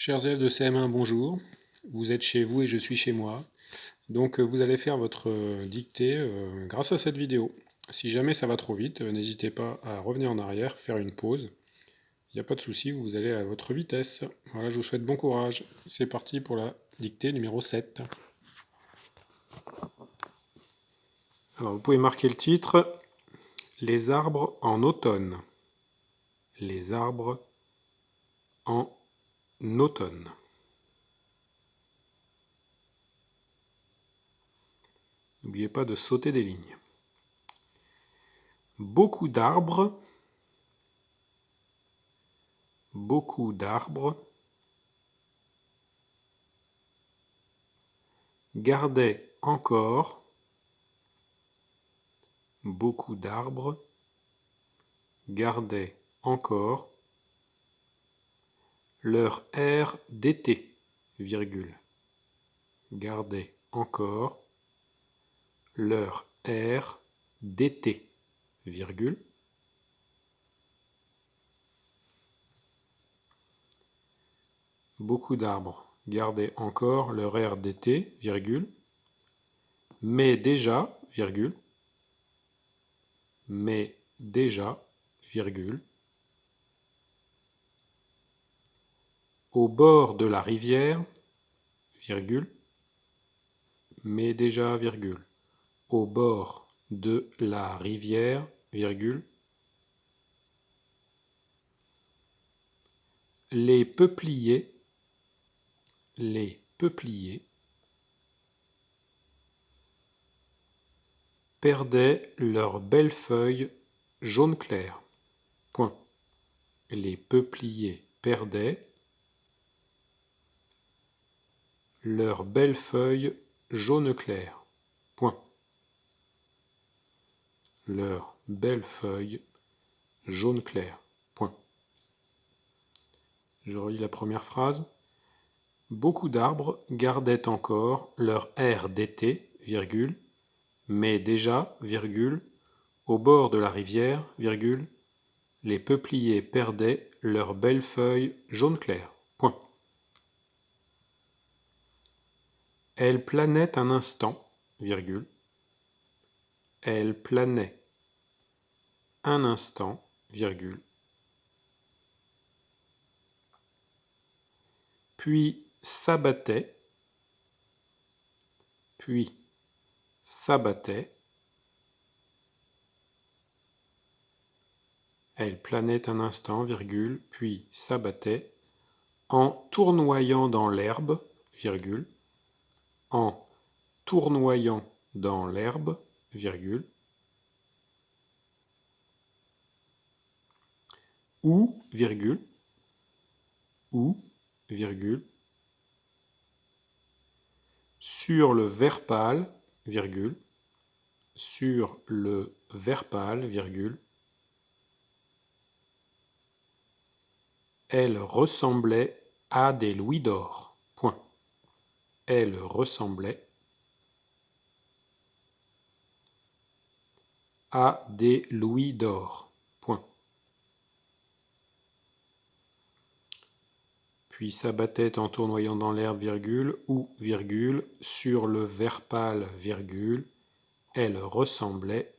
Chers élèves de CM1, bonjour. Vous êtes chez vous et je suis chez moi. Donc vous allez faire votre dictée grâce à cette vidéo. Si jamais ça va trop vite, n'hésitez pas à revenir en arrière, faire une pause. Il n'y a pas de souci, vous allez à votre vitesse. Voilà, je vous souhaite bon courage. C'est parti pour la dictée numéro 7. Alors vous pouvez marquer le titre « Les arbres en automne ». Les arbres en automne. N'oubliez pas de sauter des lignes. Beaucoup d'arbres gardaient encore leur air d'été, gardaient encore leur air d'été, Beaucoup d'arbres gardaient encore leur air d'été, mais déjà, au bord de la rivière, au bord de la rivière, les peupliers perdaient leurs belles feuilles jaune clair. Les peupliers perdaient leurs belles feuilles jaune clair. Leurs belles feuilles jaune clair. Je relis la première phrase. Beaucoup d'arbres gardaient encore leur air d'été, mais déjà, au bord de la rivière, les peupliers perdaient leurs belles feuilles jaune clair. Elle planait un instant, elle planait un instant, puis s'abattait, elle planait un instant, puis s'abattait, en tournoyant dans l'herbe, en tournoyant dans l'herbe, ou, sur le vert pâle, elle ressemblait à des louis d'or. Elle ressemblait à des louis d'or. Puis s'abattait en tournoyant dans l'herbe, ou, sur le vert pâle, elle ressemblait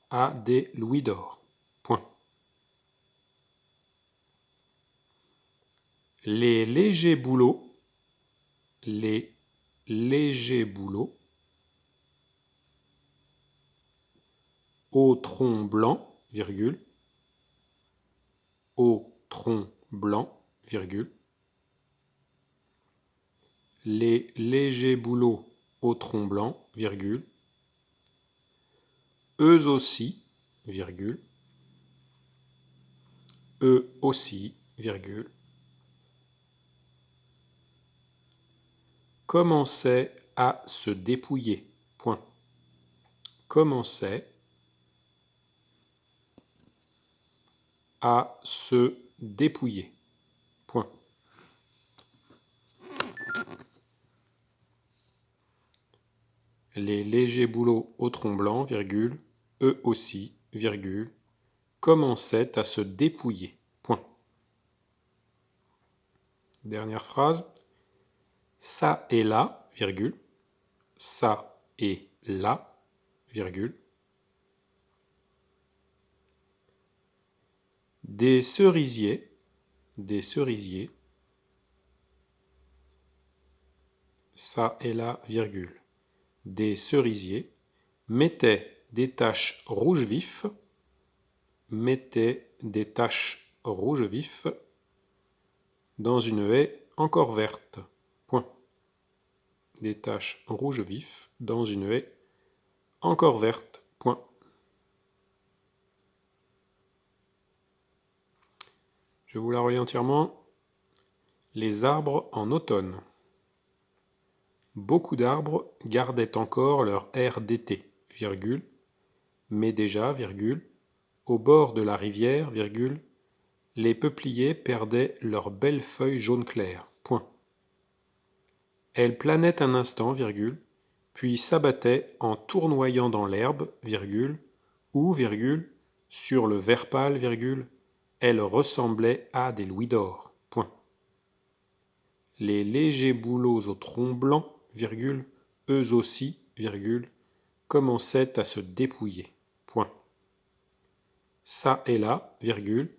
à des louis d'or. Les légers bouleaux, au tronc blanc, les légers bouleaux au tronc blanc, eux aussi, commençaient à se dépouiller. Commençaient à se dépouiller. Les légers bouleaux au tronc blanc, eux aussi, commençaient à se dépouiller. Dernière phrase. Ça et là, virgule. Ça et là, virgule. Des cerisiers, ça et là, virgule. Des cerisiers mettaient des taches rouge vif, dans une haie encore verte. Point. Des taches rouge vif dans une haie encore verte. Point. Je vous la relis entièrement. Les arbres en automne. Beaucoup d'arbres gardaient encore leur air d'été, virgule, mais déjà, virgule, au bord de la rivière, virgule, les peupliers perdaient leurs belles feuilles jaune clair. Point. Elles planaient un instant, virgule, puis s'abattaient en tournoyant dans l'herbe, virgule, où, virgule, sur le vert pâle, virgule, elles ressemblaient à des louis d'or. Point. Les légers bouleaux au tronc blanc, virgule, eux aussi, virgule, commençaient à se dépouiller. Point. Ça et là, virgule,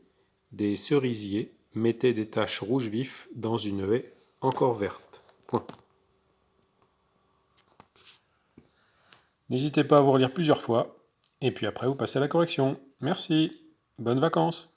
des cerisiers mettaient des taches rouge vif dans une haie encore verte. Point. N'hésitez pas à vous relire plusieurs fois, et puis après vous passez à la correction. Merci, bonnes vacances.